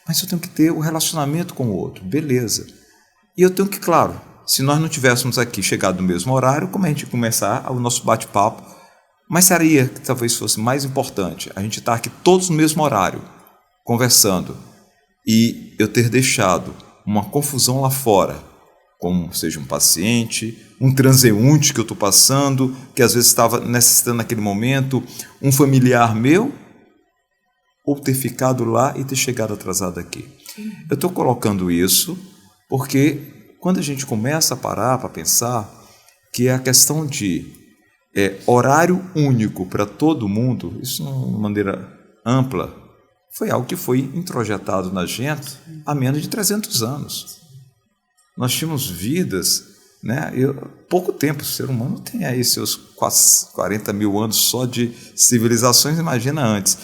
mas eu tenho que ter o relacionamento com o outro, beleza. E eu tenho que, claro, se nós não tivéssemos aqui chegado no mesmo horário, como a gente começar o nosso bate-papo, mas seria que talvez fosse mais importante a gente estar aqui todos no mesmo horário, conversando, e eu ter deixado uma confusão lá fora, como seja um paciente, um transeunte que eu estou passando, que às vezes estava necessitando naquele momento, um familiar meu, ou ter ficado lá e ter chegado atrasado aqui. Eu estou colocando isso porque quando a gente começa a parar para pensar que a questão de horário único para todo mundo, isso de uma maneira ampla, foi algo que foi introjetado na gente há menos de 300 anos. Nós tínhamos vidas, né? Pouco tempo, o ser humano tem aí seus quase 40 mil anos só de civilizações, imagina antes.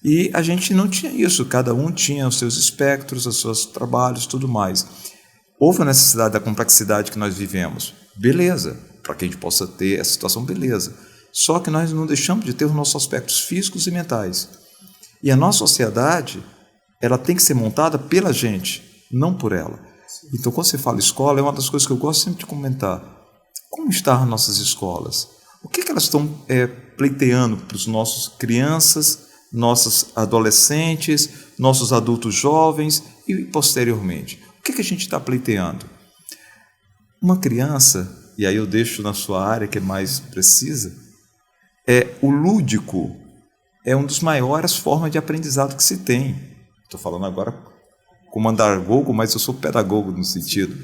E a gente não tinha isso, cada um tinha os seus espectros, os seus trabalhos, tudo mais. Houve a necessidade da complexidade que nós vivemos, beleza, para que a gente possa ter essa situação, beleza. Só que nós não deixamos de ter os nossos aspectos físicos e mentais. E a nossa sociedade, ela tem que ser montada pela gente, não por ela. Então, quando você fala escola, é uma das coisas que eu gosto sempre de comentar. Como estão as nossas escolas? O que elas estão pleiteando para os nossos crianças, nossos adolescentes, nossos adultos jovens e posteriormente? O que a gente está pleiteando? Uma criança, e aí eu deixo na sua área que é mais precisa, o lúdico é uma das maiores formas de aprendizado que se tem. Estou falando agora como andragogo, mas eu sou pedagogo no sentido.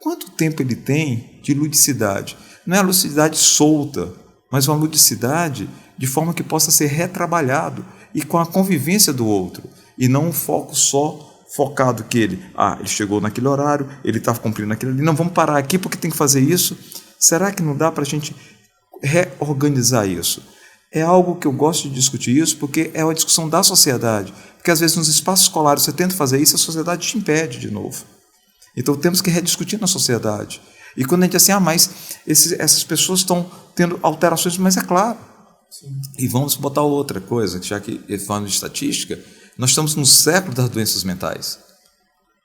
Quanto tempo ele tem de ludicidade? Não é a ludicidade solta, mas uma ludicidade de forma que possa ser retrabalhado e com a convivência do outro, e não um foco só focado que ele chegou naquele horário, ele está cumprindo aquilo ali, não, vamos parar aqui porque tem que fazer isso. Será que não dá para a gente reorganizar isso? É algo que eu gosto de discutir isso porque é uma discussão da sociedade, porque às vezes nos espaços escolares você tenta fazer isso, a sociedade te impede de novo. Então temos que rediscutir na sociedade. E quando a gente diz assim, mas essas pessoas estão tendo alterações, mas é claro. Sim. E vamos botar outra coisa, já que falando de estatística, nós estamos no século das doenças mentais.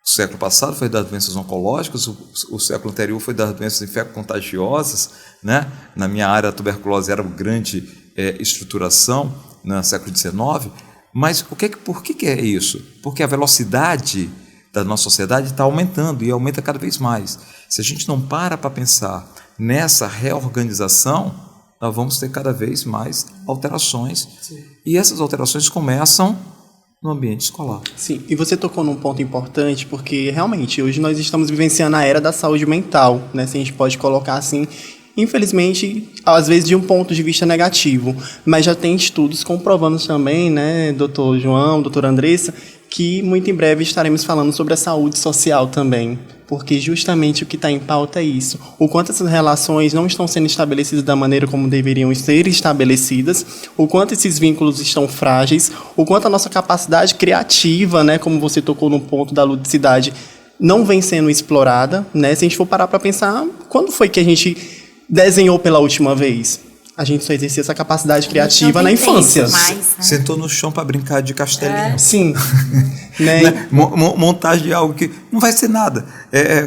O século passado foi das doenças oncológicas, o século anterior foi das doenças infecto-contagiosas, né? Na minha área, a tuberculose era uma grande estruturação no século XIX, mas por que é isso? Porque a velocidade da nossa sociedade está aumentando e aumenta cada vez mais. Se a gente não para pensar nessa reorganização, nós vamos ter cada vez mais alterações. Sim. E essas alterações começam no ambiente escolar. Sim, e você tocou num ponto importante, porque realmente hoje nós estamos vivenciando a era da saúde mental, né? Se a gente pode colocar assim, infelizmente, às vezes de um ponto de vista negativo, mas já tem estudos comprovando também, né, doutor João, doutora Andressa, que muito em breve estaremos falando sobre a saúde social também, porque justamente o que está em pauta é isso, o quanto essas relações não estão sendo estabelecidas da maneira como deveriam ser estabelecidas, o quanto esses vínculos estão frágeis, o quanto a nossa capacidade criativa, né, como você tocou no ponto da ludicidade, não vem sendo explorada, né? Se a gente for parar para pensar, quando foi que a gente desenhou pela última vez? A gente só exercia essa capacidade criativa na infância. Mais, né? Sentou no chão para brincar de castelinho. Sim. Né? Montagem de algo que não vai ser nada.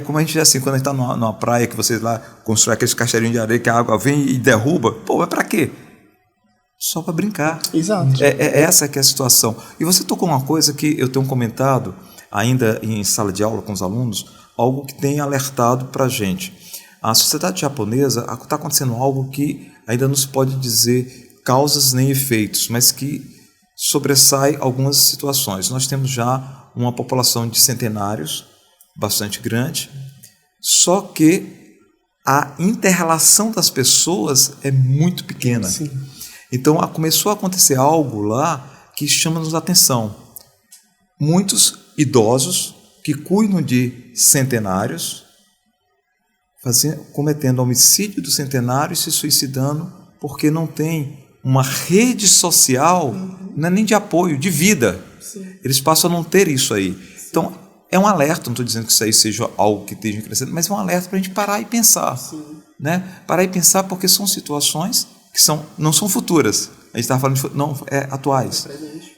Como a gente assim, quando a gente está numa praia, que vocês lá constroem aqueles castelinhos de areia que a água vem e derruba. Pô, mas para quê? Só para brincar. Exato. Essa que é a situação. E você tocou uma coisa que eu tenho comentado, ainda em sala de aula com os alunos, algo que tem alertado para a gente. A sociedade japonesa está acontecendo algo que ainda não se pode dizer causas nem efeitos, mas que sobressai algumas situações. Nós temos já uma população de centenários bastante grande, só que a inter-relação das pessoas é muito pequena. Sim. Então começou a acontecer algo lá que chama-nos a atenção. Muitos idosos que cuidam de centenários cometendo homicídio do centenário e se suicidando porque não tem uma rede social, não é nem de apoio, de vida. Sim. Eles passam a não ter isso aí. Sim. Então, é um alerta, não estou dizendo que isso aí seja algo que esteja crescendo, mas é um alerta para a gente parar e pensar. Né? Parar e pensar porque são situações que não são futuras. A gente estava falando atuais.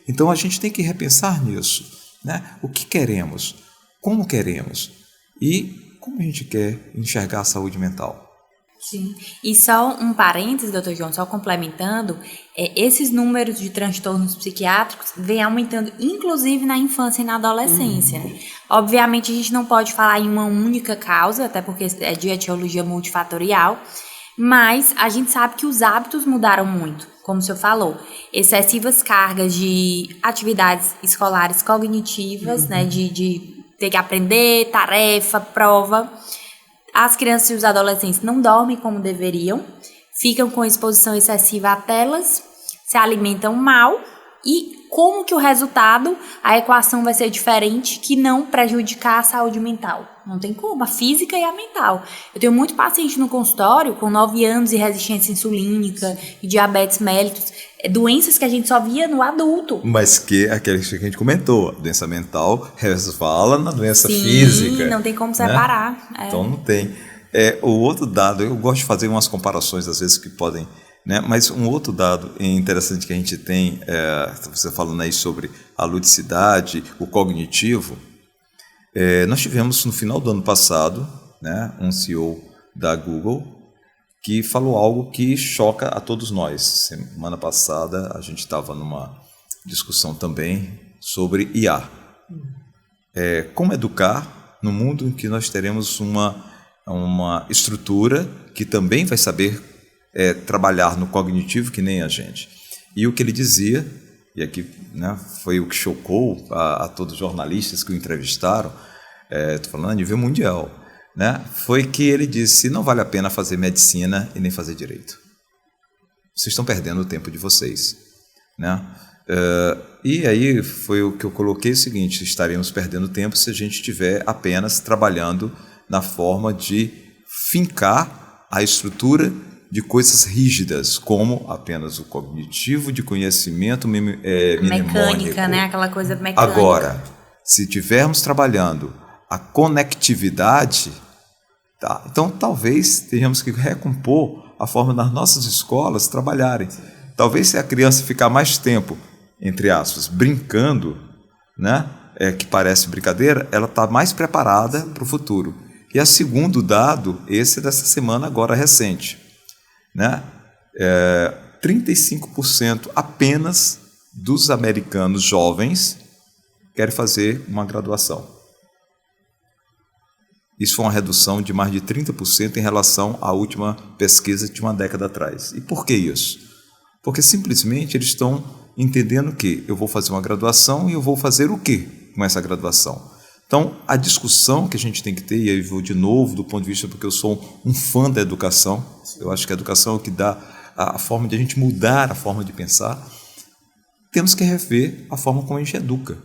Então, a gente tem que repensar nisso. Né? O que queremos? Como queremos? E como a gente quer enxergar a saúde mental? Sim. E só um parênteses, Dr. João, só complementando, esses números de transtornos psiquiátricos vêm aumentando, inclusive na infância e na adolescência. Obviamente, a gente não pode falar em uma única causa, até porque é de etiologia multifatorial, mas a gente sabe que os hábitos mudaram muito, como o senhor falou. Excessivas cargas de atividades escolares cognitivas, né, de ter que aprender, tarefa, prova. As crianças e os adolescentes não dormem como deveriam, ficam com exposição excessiva a telas, se alimentam mal e como que o resultado, a equação vai ser diferente que não prejudicar a saúde mental. Não tem como, a física e a mental. Eu tenho muito paciente no consultório com 9 anos e resistência insulínica e diabetes mellitus, doenças que a gente só via no adulto. Mas que aqueles que a gente comentou, a doença mental resvala na doença Sim, física. Não tem como separar. Né? Então não tem. O outro dado, eu gosto de fazer umas comparações às vezes que podem, né? Mas um outro dado interessante que a gente tem, você falando aí sobre a ludicidade, o cognitivo, nós tivemos no final do ano passado, né, um CEO da Google que falou algo que choca a todos nós. Semana passada a gente estava numa discussão também sobre IA. Como educar no mundo em que nós teremos uma estrutura que também vai saber trabalhar no cognitivo que nem a gente. E o que ele dizia, e aqui, né, foi o que chocou a todos os jornalistas que o entrevistaram, estou falando a nível mundial, né, foi que ele disse: não vale a pena fazer medicina e nem fazer direito. Vocês estão perdendo o tempo de vocês. Né? E aí foi o que eu coloquei, o seguinte: estaremos perdendo tempo se a gente estiver apenas trabalhando na forma de fincar a estrutura de coisas rígidas, como apenas o cognitivo de conhecimento mnemônico. Mecânica, né? Aquela coisa mecânica. Agora, se estivermos trabalhando a conectividade, tá? Então talvez tenhamos que recompor a forma das nossas escolas trabalharem. Talvez se a criança ficar mais tempo, entre aspas, brincando, né? Que parece brincadeira, ela está mais preparada para o futuro. E a segundo dado, esse dessa semana agora recente, né? 35% apenas dos americanos jovens querem fazer uma graduação. Isso foi uma redução de mais de 30% em relação à última pesquisa de uma década atrás. E por que isso? Porque simplesmente eles estão entendendo que eu vou fazer uma graduação e eu vou fazer o quê com essa graduação? Então, a discussão que a gente tem que ter, e aí eu vou de novo do ponto de vista, porque eu sou um fã da educação, eu acho que a educação é o que dá a forma de a gente mudar a forma de pensar, temos que rever a forma como a gente educa.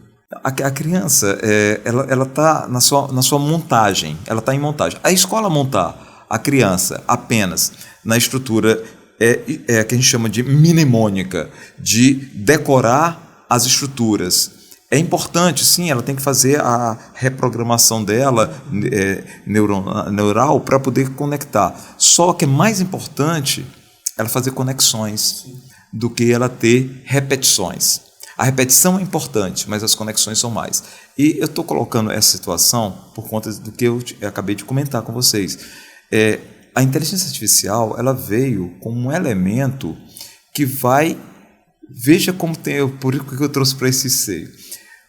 A criança, ela está na sua montagem, ela está em montagem. A escola montar a criança apenas na estrutura que a gente chama de mnemônica, de decorar as estruturas, É importante, sim, ela tem que fazer a reprogramação dela neural para poder conectar. Só que é mais importante ela fazer conexões do que ela ter repetições. A repetição é importante, mas as conexões são mais. E eu estou colocando essa situação por conta do que eu acabei de comentar com vocês. A inteligência artificial ela veio como um elemento que vai... Veja como tem... Por isso que eu trouxe para esse seio.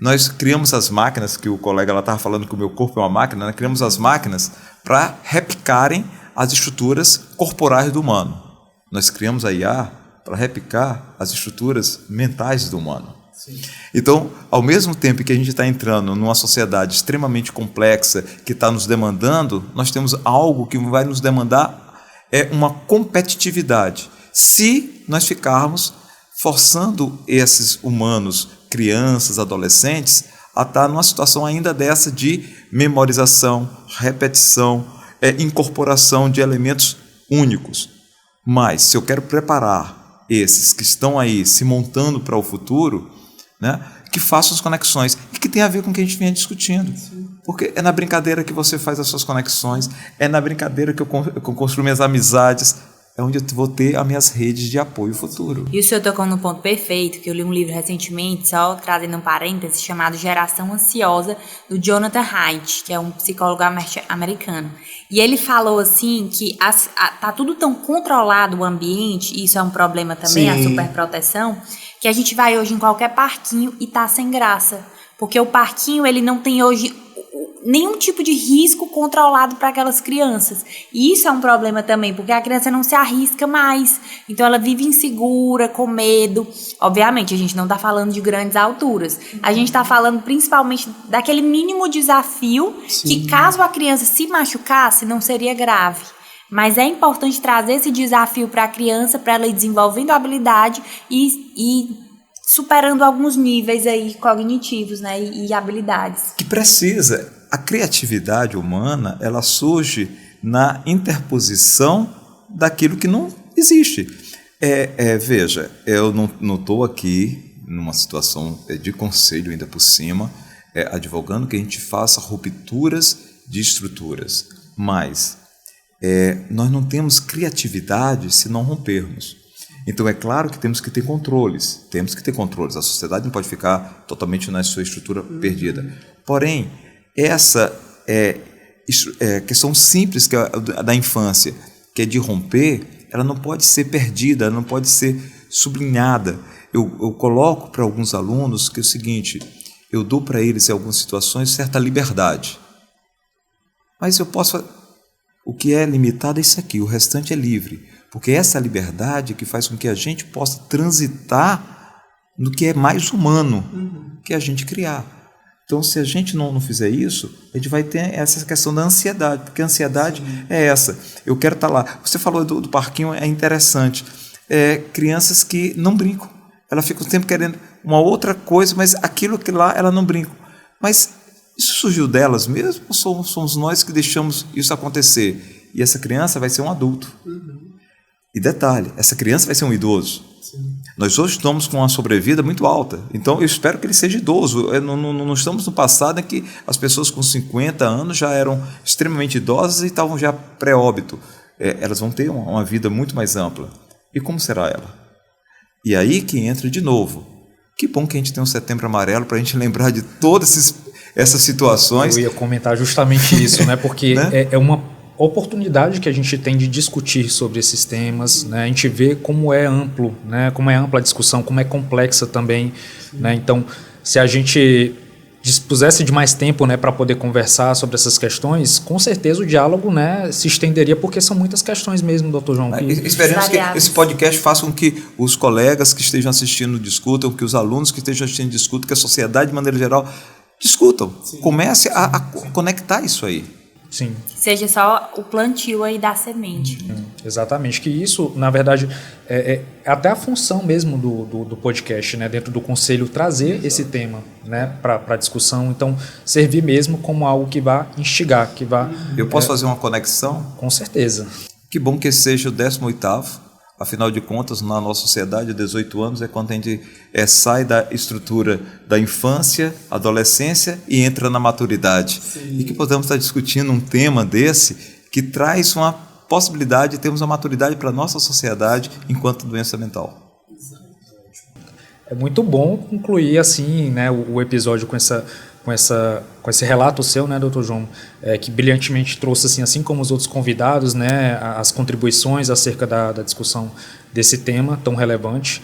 Nós criamos as máquinas, que o colega estava falando que o meu corpo é uma máquina, nós criamos as máquinas para replicarem as estruturas corporais do humano. Nós criamos a IA para replicar as estruturas mentais do humano. Sim. Então, ao mesmo tempo que a gente está entrando numa sociedade extremamente complexa, que está nos demandando, nós temos algo que vai nos demandar uma competitividade. Se nós ficarmos forçando esses humanos, crianças, adolescentes, a estar numa situação ainda dessa de memorização, repetição, incorporação de elementos únicos. Mas, se eu quero preparar esses que estão aí se montando para o futuro, né, que façam as conexões e que tem a ver com o que a gente vinha discutindo. Sim. Porque é na brincadeira que você faz as suas conexões, é na brincadeira que eu construo minhas amizades, é onde eu vou ter as minhas redes de apoio futuro. E o senhor tocou no ponto perfeito, que eu li um livro recentemente, só trazendo um parêntese, chamado Geração Ansiosa, do Jonathan Haidt, que é um psicólogo americano. E ele falou assim que tá tudo tão controlado o ambiente, e isso é um problema também, a superproteção, que a gente vai hoje em qualquer parquinho e tá sem graça. Porque o parquinho, ele não tem hoje nenhum tipo de risco controlado para aquelas crianças. E isso é um problema também, porque a criança não se arrisca mais. Então ela vive insegura, com medo. Obviamente, a gente não está falando de grandes alturas. A gente está falando principalmente daquele mínimo desafio que, caso a criança se machucasse, não seria grave. Mas é importante trazer esse desafio para a criança, para ela ir desenvolvendo habilidade e superando alguns níveis aí cognitivos, né, e habilidades. Que precisa. A criatividade humana, ela surge na interposição daquilo que não existe. Veja, eu não estou aqui numa situação de conselho ainda por cima, advogando que a gente faça rupturas de estruturas, mas nós não temos criatividade se não rompermos. Então é claro que temos que ter controles, a sociedade não pode ficar totalmente na sua estrutura perdida. Porém, essa questão simples que é da infância, que é de romper, ela não pode ser perdida, ela não pode ser sublinhada. Eu coloco para alguns alunos que é o seguinte, eu dou para eles em algumas situações certa liberdade, mas o que é limitado é isso aqui, o restante é livre, porque essa liberdade que faz com que a gente possa transitar no que é mais humano, que é a gente criar. Então, se a gente não fizer isso, a gente vai ter essa questão da ansiedade, porque a ansiedade é essa. Eu quero estar lá. Você falou do parquinho, é interessante. Crianças que não brincam. Ela fica o tempo querendo uma outra coisa, mas aquilo que lá ela não brinca. Mas isso surgiu delas mesmo ou somos nós que deixamos isso acontecer? E essa criança vai ser um adulto. E detalhe, essa criança vai ser um idoso. Sim. Nós hoje estamos com uma sobrevida muito alta, então eu espero que ele seja idoso. Não estamos no passado em que as pessoas com 50 anos já eram extremamente idosas e estavam já pré-óbito. Elas vão ter uma vida muito mais ampla. E como será ela? E aí que entra de novo. Que bom que a gente tem um Setembro Amarelo para a gente lembrar de todas essas situações. Eu ia comentar justamente isso, né? Porque né? É uma oportunidade que a gente tem de discutir sobre esses temas, né? A gente vê como é amplo, né? Como é ampla a discussão, como é complexa também, né? Então, se a gente dispusesse de mais tempo, né, para poder conversar sobre essas questões, com certeza o diálogo, né, se estenderia, porque são muitas questões mesmo, Dr. João. Esperemos que esse podcast faça com que os colegas que estejam assistindo discutam, que os alunos que estejam assistindo discutam, que a sociedade, de maneira geral, discutam. Sim. Comece a conectar isso aí. Sim. Seja só o plantio aí da semente. Exatamente, que isso, na verdade, é até a função mesmo do podcast, né, dentro do conselho, trazer esse tema, né, para discussão, então servir mesmo como algo que vai instigar, que vai... Eu posso fazer uma conexão? Com certeza. Que bom que esse seja o 18º Afinal de contas, na nossa sociedade, 18 anos é quando a gente sai da estrutura da infância, adolescência e entra na maturidade. Sim. E que podemos estar discutindo um tema desse que traz uma possibilidade de termos uma maturidade para a nossa sociedade enquanto doença mental. É muito bom concluir assim, né, o episódio com esse relato seu, né, Dr. João, que brilhantemente trouxe, assim como os outros convidados, né, as contribuições acerca da discussão desse tema tão relevante.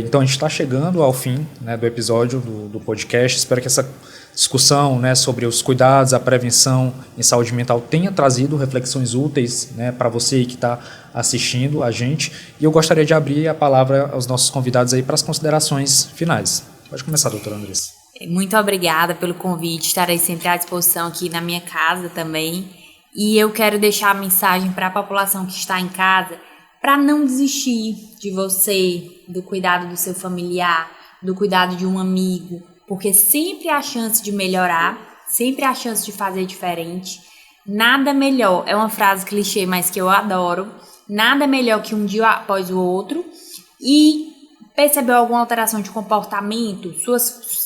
Então a gente está chegando ao fim, né, do episódio do podcast. Espero que essa discussão, né, sobre os cuidados, a prevenção em saúde mental tenha trazido reflexões úteis, né, para você que está assistindo a gente. E eu gostaria de abrir a palavra aos nossos convidados aí para as considerações finais. Pode começar, doutora Andressa. Muito obrigada pelo convite, estarei sempre à disposição aqui na minha casa também. E eu quero deixar a mensagem para a população que está em casa, para não desistir de você, do cuidado do seu familiar, do cuidado de um amigo, porque sempre há chance de melhorar, sempre há chance de fazer diferente. Nada melhor, é uma frase clichê, mas que eu adoro, nada melhor que um dia após o outro. E percebeu alguma alteração de comportamento?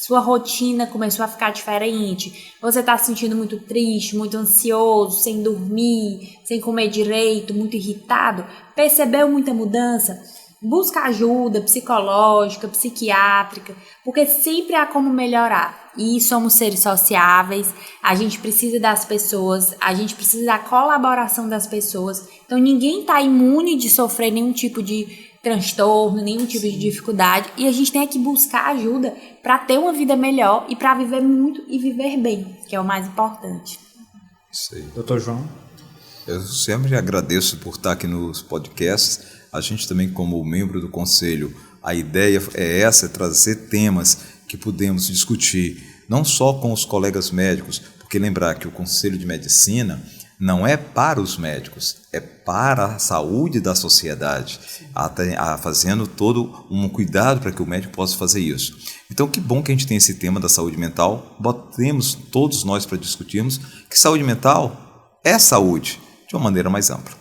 Sua rotina começou a ficar diferente? Você está se sentindo muito triste, muito ansioso, sem dormir, sem comer direito, muito irritado? Percebeu muita mudança? Busca ajuda psicológica, psiquiátrica, porque sempre há como melhorar. E somos seres sociáveis, a gente precisa das pessoas, a gente precisa da colaboração das pessoas. Então ninguém está imune de sofrer nenhum tipo de transtorno, nenhum tipo de dificuldade, e a gente tem que buscar ajuda para ter uma vida melhor e para viver muito e viver bem, que é o mais importante. Isso aí. Doutor João? Eu sempre agradeço por estar aqui nos podcasts. A gente também, como membro do Conselho, a ideia é essa, é trazer temas que podemos discutir, não só com os colegas médicos, porque lembrar que o Conselho de Medicina não é para os médicos, é para a saúde da sociedade, fazendo todo um cuidado para que o médico possa fazer isso. Então, que bom que a gente tem esse tema da saúde mental, botemos todos nós para discutirmos que saúde mental é saúde, de uma maneira mais ampla.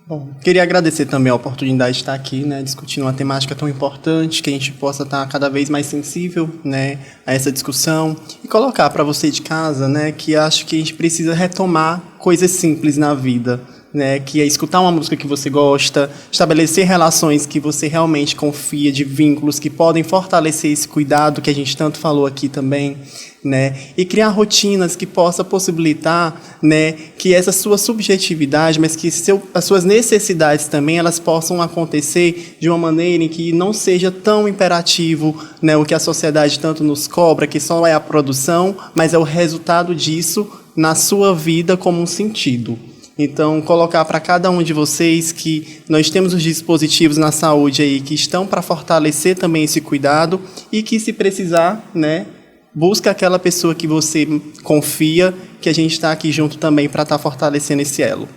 Bom, queria agradecer também a oportunidade de estar aqui, né, discutindo uma temática tão importante, que a gente possa estar cada vez mais sensível, né, a essa discussão e colocar para você de casa, né, que acho que a gente precisa retomar coisas simples na vida, né, que é escutar uma música que você gosta, estabelecer relações que você realmente confia, de vínculos que podem fortalecer esse cuidado que a gente tanto falou aqui também, né, e criar rotinas que possa possibilitar, né, que essa sua subjetividade, mas que as suas necessidades também, elas possam acontecer de uma maneira em que não seja tão imperativo, né, o que a sociedade tanto nos cobra, que só é a produção, mas é o resultado disso na sua vida como um sentido. Então, colocar para cada um de vocês que nós temos os dispositivos na saúde aí que estão para fortalecer também esse cuidado e que, se precisar, né, busca aquela pessoa que você confia, que a gente está aqui junto também para estar fortalecendo esse elo.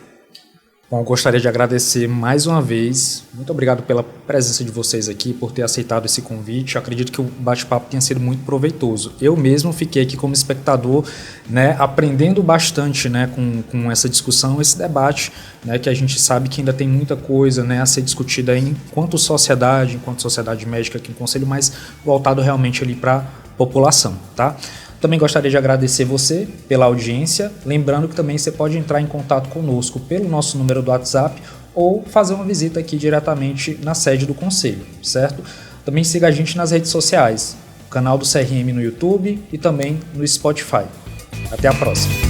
Bom, gostaria de agradecer mais uma vez. Muito obrigado pela presença de vocês aqui, por ter aceitado esse convite. Eu acredito que o bate-papo tenha sido muito proveitoso. Eu mesmo fiquei aqui como espectador, né, aprendendo bastante, né, com essa discussão, esse debate, né, que a gente sabe que ainda tem muita coisa, né, a ser discutida enquanto sociedade médica aqui no Conselho, mas voltado realmente ali para a população, tá? Também gostaria de agradecer você pela audiência, lembrando que também você pode entrar em contato conosco pelo nosso número do WhatsApp ou fazer uma visita aqui diretamente na sede do Conselho, certo? Também siga a gente nas redes sociais, o canal do CRM no YouTube e também no Spotify. Até a próxima!